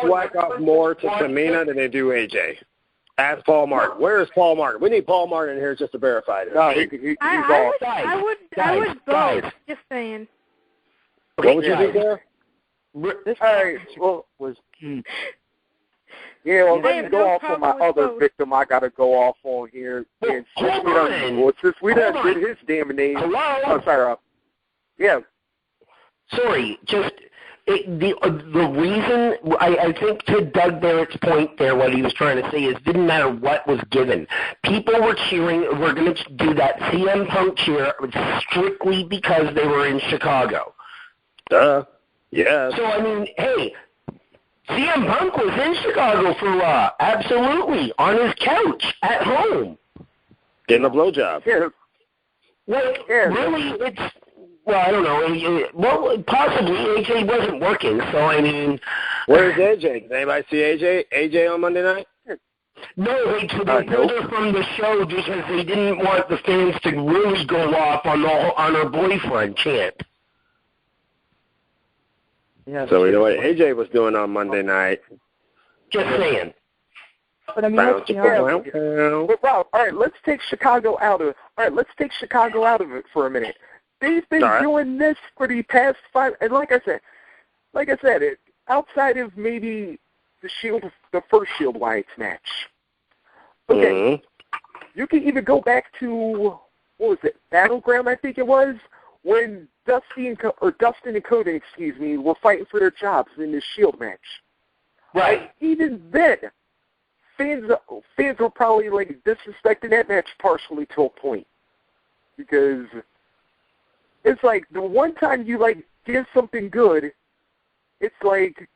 whack off more to Tamina than they do AJ. Ask Paul Martin. Where is Paul Martin? We need Paul Martin in here just to verify this. No, he's I would vote. Just saying. What would you do there? Let me go off on my other victim. I got to go off on here. Since we done did his damn name. Hello? Oh, sorry. Yeah. Sorry, just the reason, I think to Doug Barrett's point there, what he was trying to say is it didn't matter what was given. People were cheering, we're going to do that CM Punk cheer strictly because they were in Chicago. Yeah. So, I mean, hey, CM Punk was in Chicago for Raw, absolutely, on his couch, at home. Getting a blowjob. Yeah. Really, it's... Well, I don't know. Well, possibly AJ wasn't working, so I mean... Where's AJ? Did anybody see AJ on Monday night? No, they pulled her from the show because they didn't want the fans to really go off on her boyfriend chant. Yeah, so you know what AJ was doing on Monday night? Just saying. But I mean, but Rob, all right, let's take Chicago out of it. All right, let's take Chicago out of it for a minute. They've been doing this for the past 5, and like I said, outside of maybe the first Shield Wyatt's match. Okay, you can even go back to what was it, Battleground? I think it was when Dustin and Cody, were fighting for their jobs in the Shield match. Right. Even then, fans were probably like disrespecting that match partially to a point because. It's like the one time you give something good, it's like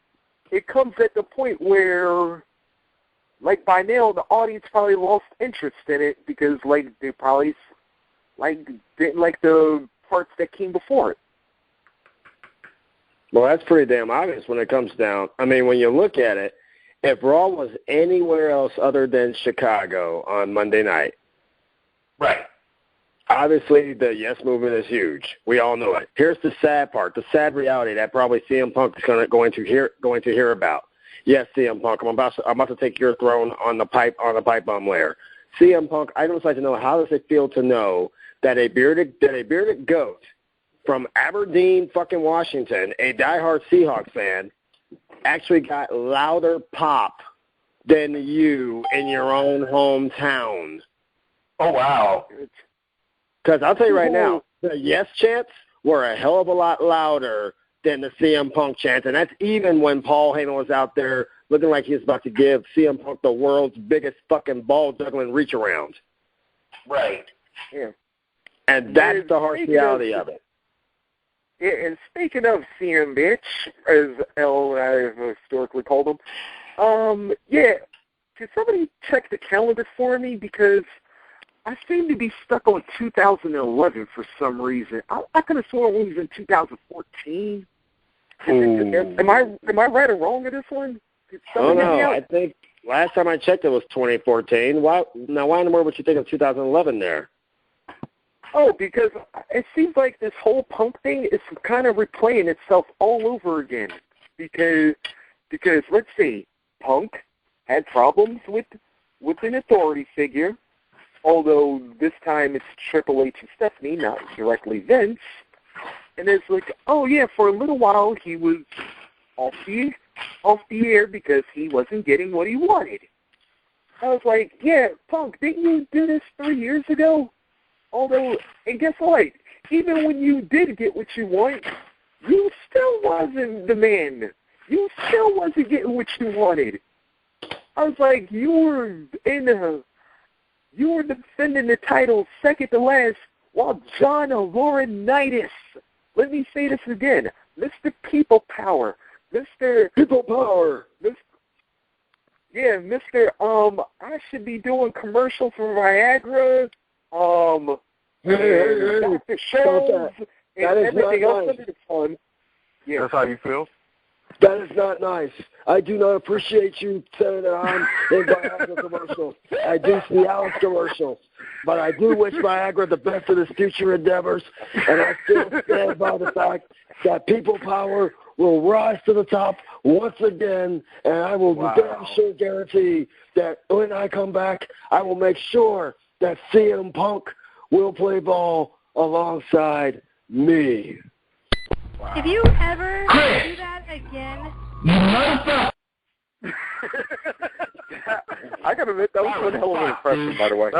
it comes at the point where by now the audience probably lost interest in it because they probably didn't like the parts that came before it. Well, that's pretty damn obvious when it comes down. I mean, when you look at it, if Raw was anywhere else other than Chicago on Monday night, right. Obviously, the yes movement is huge. We all know it. Here's the sad part, the sad reality that probably CM Punk is going to hear about. Yes, CM Punk, I'm about to take your throne on the pipe bomb layer. CM Punk, I'd just like to know, how does it feel to know that a bearded goat from Aberdeen, fucking Washington, a diehard Seahawks fan, actually got louder pop than you in your own hometown? Oh wow. Because I'll tell you right now, the yes chants were a hell of a lot louder than the CM Punk chants, and that's even when Paul Heyman was out there looking like he was about to give CM Punk the world's biggest fucking ball-juggling reach-around. Right. Yeah. And that's the harsh reality of it. Yeah, and speaking of CM Bitch, as L and I have historically called him, can somebody check the calendar for me? Because I seem to be stuck on 2011 for some reason. I could have sworn it was in 2014. Am I right or wrong with this one? Oh, no. I think last time I checked it was 2014. Why in the world would you think of 2011 there? Oh, because it seems like this whole Punk thing is kind of replaying itself all over again. Because let's see, Punk had problems with an authority figure, although this time it's Triple H and Stephanie, not directly Vince. And it's like, oh yeah, for a little while he was off the air because he wasn't getting what he wanted. I was like, yeah, Punk, didn't you do this 3 years ago? Although, and guess what? Even when you did get what you want, you still wasn't the man. You still wasn't getting what you wanted. I was like, you were defending the title second to last while John Laurinaitis, let me say this again, Mr. People Power, Mr. People Power, Mr. I should be doing commercials for Viagra, Dr. Shells, and everything else under the sun. Yeah. That's how you feel? That is not nice. I do not appreciate you saying that I'm in Viagra commercials. I do see Alice commercials. But I do wish Viagra the best of his future endeavors. And I still stand by the fact that People Power will rise to the top once again. And I will damn sure guarantee that when I come back, I will make sure that CM Punk will play ball alongside me. Wow. If you ever do that again, you motherfucker. I gotta admit, that was one hell of an impression, by the way.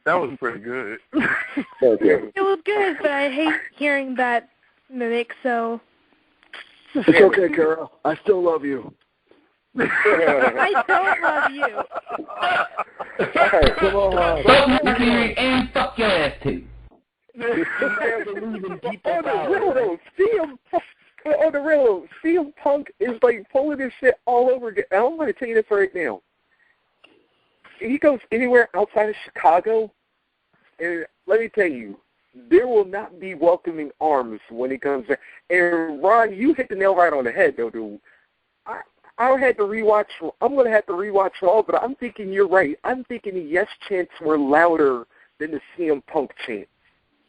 That was pretty good. It was good, but I hate hearing that mimic, so. It's okay, Carol. I still love you. I don't love you. All right, come on. Fuck your theory and fuck your ass, too. CM Punk is like pulling this shit all over again. I'm going to tell you this right now. He goes anywhere outside of Chicago, and let me tell you, there will not be welcoming arms when he comes there. And Ron, you hit the nail right on the head, though, dude. I'm going to have to rewatch Raw, but I'm thinking you're right. I'm thinking the yes chants were louder than the CM Punk chants.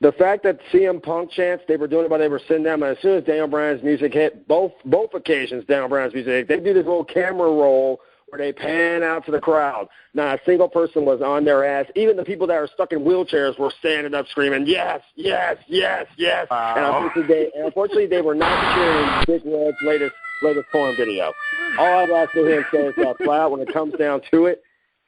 The fact that CM Punk chants, they were doing it while they were sitting down, but as soon as Daniel Bryan's music hit, both occasions Daniel Bryan's music hit, they do this little camera roll where they pan out to the crowd. Not a single person was on their ass. Even the people that are stuck in wheelchairs were standing up screaming, yes, yes, yes, yes. Wow. And unfortunately, they were not cheering Big Red's latest porn video. All I've asked him to say is that flat out when it comes down to it,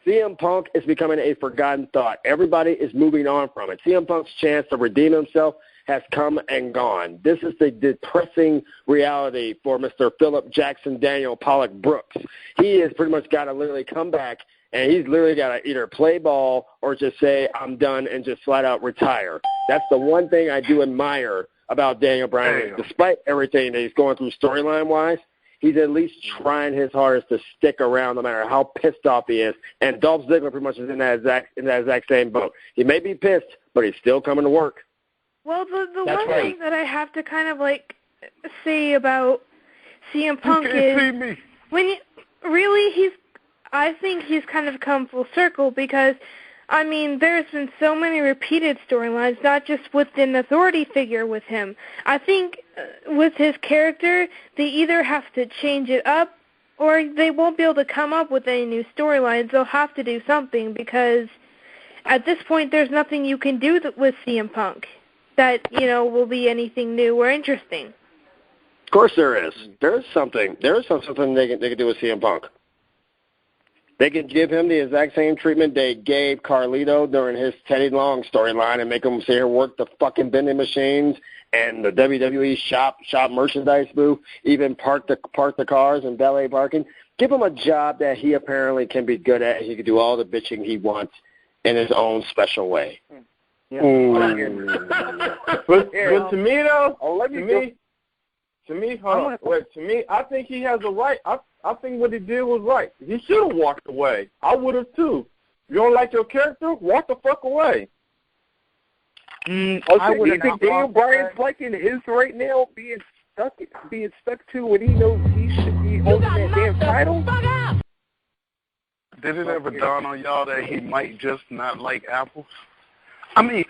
CM Punk is becoming a forgotten thought. Everybody is moving on from it. CM Punk's chance to redeem himself has come and gone. This is the depressing reality for Mr. Philip Jackson Daniel Pollock Brooks. He has pretty much got to literally come back, and he's literally got to either play ball or just say, I'm done, and just flat out retire. That's the one thing I do admire about Daniel Bryan. Despite everything that he's going through storyline-wise, he's at least trying his hardest to stick around no matter how pissed off he is. And Dolph Ziggler pretty much is in that exact same boat. He may be pissed, but he's still coming to work. Well, the one thing that I have to kind of say about CM Punk is I think he's kind of come full circle because, I mean, there's been so many repeated storylines, not just with an authority figure with him. I think with his character, they either have to change it up or they won't be able to come up with any new storylines. They'll have to do something because at this point there's nothing you can do with CM Punk that, will be anything new or interesting. Of course there is. There is something they can do with CM Punk. They could give him the exact same treatment they gave Carlito during his Teddy Long storyline and make him sit here work the fucking vending machines and the WWE shop merchandise booth, even park the cars and valet parking. Give him a job that he apparently can be good at. He can do all the bitching he wants in his own special way. Yeah. But to me though, to me, I think he has a right. I think what he did was right. He should have walked away. I would have too. You don't like your character? Walk the fuck away. I would think Daniel Bryan's liking his right now being stuck to when he knows he should be holding that damn title. Did it ever dawn on y'all that he might just not like apples? I mean,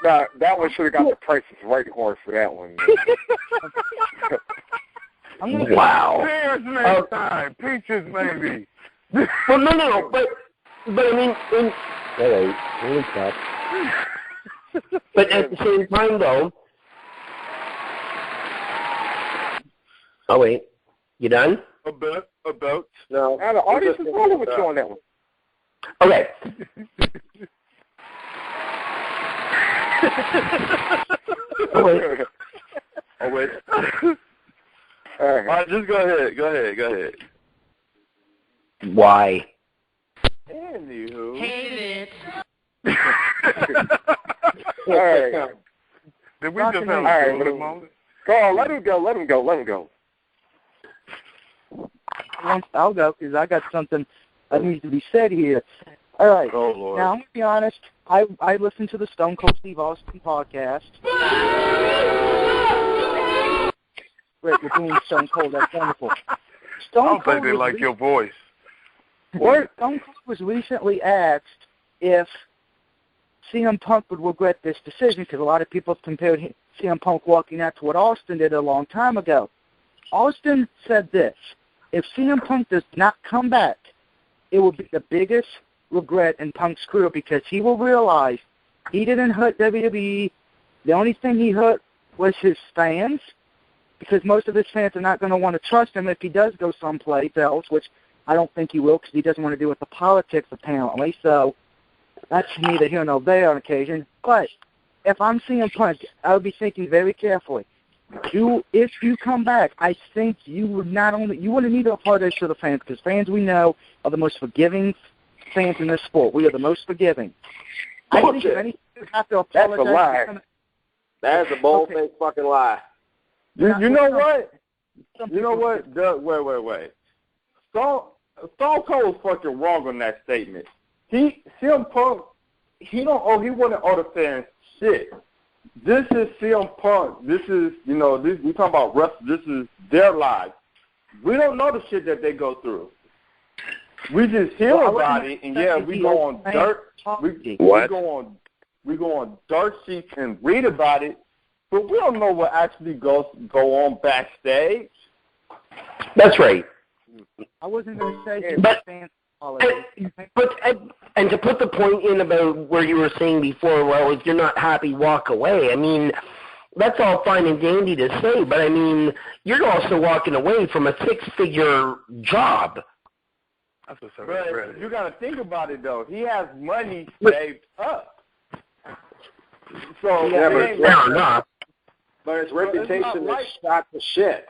that one should have got the Price is Right horse for that one. Wow. Pears next time. Peaches maybe. Well, no, but I mean, but at the same time, though. Oh wait, you done? About. No. Now the audience is rolling with you on that one. Okay. Oh wait. All right, just go ahead. Why? Anywho. Hate it. all right. Did we just have a moment? Go on, let him go. I'll go because I got something that needs to be said here. All right. Oh, Lord. Now, I'm going to be honest. I listened to the Stone Cold Steve Austin podcast. Great, you're doing Stone Cold. That's wonderful. I don't think they like your voice. Stone Cold was recently asked if CM Punk would regret this decision because a lot of people compared CM Punk walking out to what Austin did a long time ago. Austin said this: if CM Punk does not come back, it will be the biggest regret in Punk's career because he will realize he didn't hurt WWE. The only thing he hurt was his fans because most of his fans are not going to want to trust him if he does go someplace else, which I don't think he will because he doesn't want to deal with the politics apparently. So that's neither here nor there on occasion. But if I'm CM Punk, I would be thinking very carefully. If you come back, I think you wouldn't need to apologize to the fans because fans we know are the most forgiving fans in this sport. We are the most forgiving. I think if anything, you have to apologize. That's a lie. That is a bold-faced fucking lie. You know what? You know what? Wait. Stone Cold was fucking wrong on that statement. CM Punk, he wouldn't owe the fans shit. This is CM Punk. This is, we talking about wrestling. This is their lives. We don't know the shit that they go through. We just hear about it, and we go on dirt. We go on dirt sheets and read about it, but we don't know what actually go on backstage. That's right. I wasn't going to say fans. And to put the point in about where you were saying before, well, if you're not happy, walk away. I mean, that's all fine and dandy to say, but I mean, you're also walking away from a six-figure job. That's what's up. But you got to think about it, though. He has money saved up. So fair enough. But his reputation is shot to shit.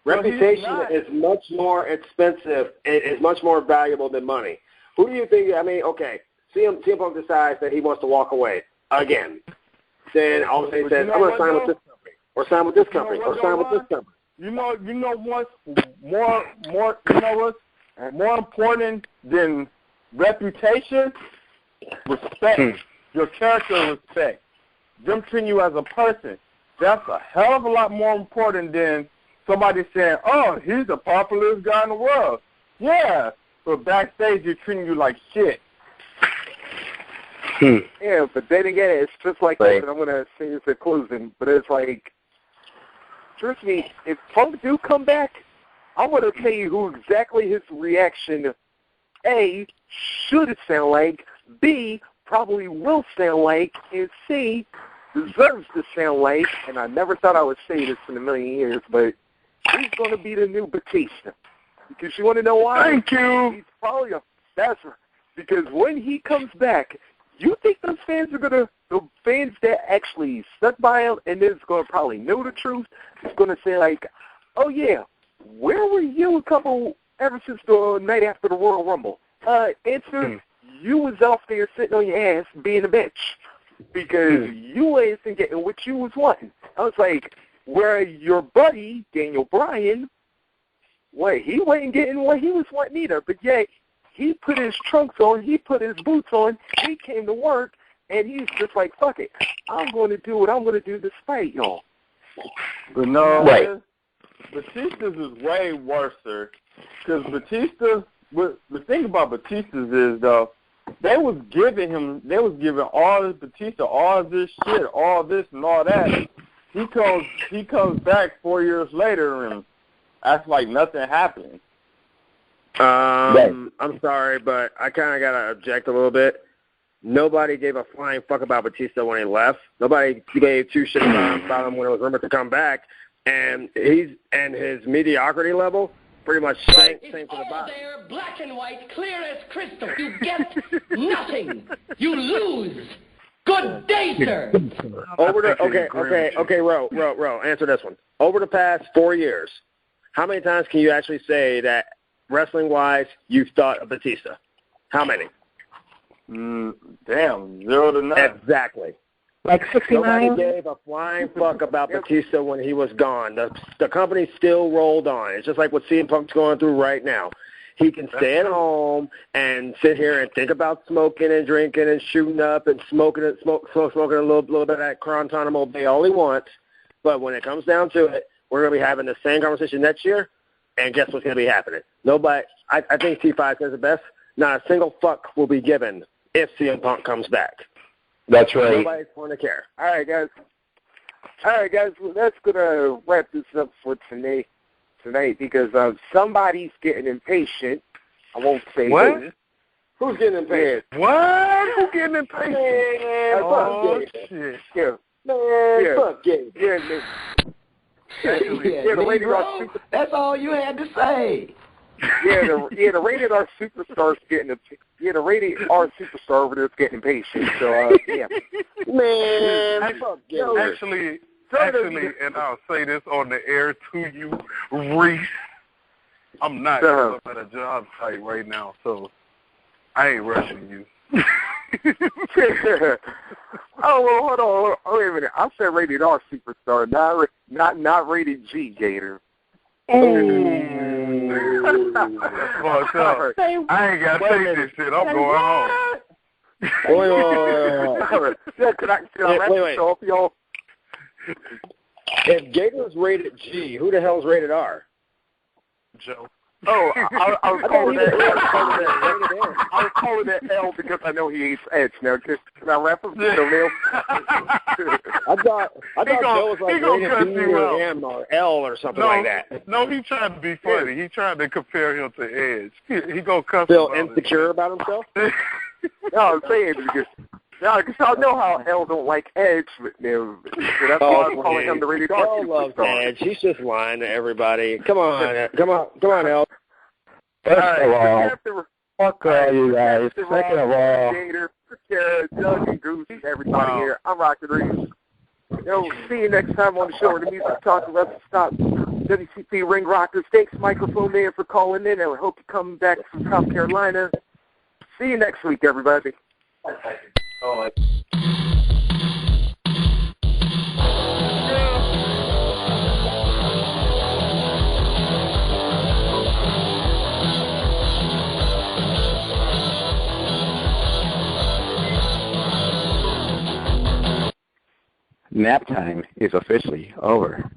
Reputation is much more expensive. It's much more valuable than money. Who do you think? I mean, okay, CM Punk decides that he wants to walk away again. Then all of a sudden he says, "I'm going to sign with this company, or sign with this company, or sign with this company." You know what's more important than reputation? Respect. Your character respect. Them treating you as a person. That's a hell of a lot more important than somebody saying, "Oh, he's the popularest guy in the world." Yeah, but backstage you're treating you like shit. Yeah, but then again, it's just like this, and I'm going to say this at closing, but it's like, trust me, if Punk do come back, I'm going to tell you who exactly his reaction, A, should sound like, B, probably will sound like, and C, deserves to sound like, and I never thought I would say this in a million years, but he's going to be the new Batista. Because you want to know why? Thank you. He's probably that's right. Because when he comes back, you think those fans are gonna, the fans that actually stuck by him and is gonna probably know the truth, is gonna say like, oh yeah, where were you ever since the night after the Royal Rumble? Answer, you was off there sitting on your ass being a bitch because you wasn't getting what you was wanting. I was like, where your buddy Daniel Bryan, he wasn't getting what he was wanting either, but yet he put his trunks on, he put his boots on, he came to work, and he's just like, fuck it, I'm going to do what I'm going to do despite y'all. But no, right. Batista's is way worse, sir. Because Batista, the thing about Batista's is, though, they was giving all this Batista, all this shit, all this and all that. He comes back 4 years later and acts like nothing happened. I'm sorry, but I kind of got to object a little bit. Nobody gave a flying fuck about Batista when he left. Nobody gave two shits about him when it was rumored to come back. And his mediocrity level pretty much sank to the bottom. It's all there, black and white, clear as crystal. You get nothing. You lose. Good day, sir. Okay, Ro, answer this one. Over the past 4 years, how many times can you actually say that, wrestling-wise, you've thought of Batista? How many? Damn, 0 to 9. Exactly. Like 69? Nobody gave a flying fuck about Batista when he was gone. The company still rolled on. It's just like what CM Punk's going through right now. He can stay at home and sit here and think about smoking and drinking and shooting up and smoking a little bit of that Guantanamo Bay all he wants. But when it comes down to it, we're going to be having the same conversation next year, and guess what's going to be happening? Nobody. I think T5 says it best. Not a single fuck will be given if CM Punk comes back. That's right. Nobody's going to care. All right, guys. Well, that's going to wrap this up for tonight because somebody's getting impatient. I won't say what? who. Who's getting impatient? What? Who's getting impatient? Man, oh, shit. Yeah. Man, fuck Gabe. The Rated R Super. That's all you had to say. The Rated R Superstar's getting the Rated R Superstar over there's getting impatient. So yeah. Man, fuck Gabe. Actually, and I'll say this on the air to you, Reese, I'm not up at a job site right now, so I ain't rushing you. Oh, well, hold on. Wait a minute. I said Rated R Superstar, not Rated G, Gator. Fuck up. I ain't got to take this shit. I'm going home. Wait. Can I wrap this off, y'all? If Gator's rated G, who the hell's rated R? Joe. Oh, I was calling that L because I know he hates Edge. Now, can I wrap up the Neil? I thought Joe was like rated B or M or L or something like that. No, he tried to be funny. He tried to compare him to Edge. He gonna cuss. Feel insecure about himself? No, I'm saying because I know how L don't like Edge, but so that's why I'm calling him the Rated R L loves Edge. He's just lying to everybody. Come on, L. First of all, fuck all you guys. Second of all, Gator, Doug and Goose, everybody here. I'm ROCKIIN. See you next time on the show where the music talk and let's stop. WCP Ring Rockers. Thanks, Microphone Man, for calling in, and we hope you come back from South Carolina. See you next week, everybody. Nap time is officially over.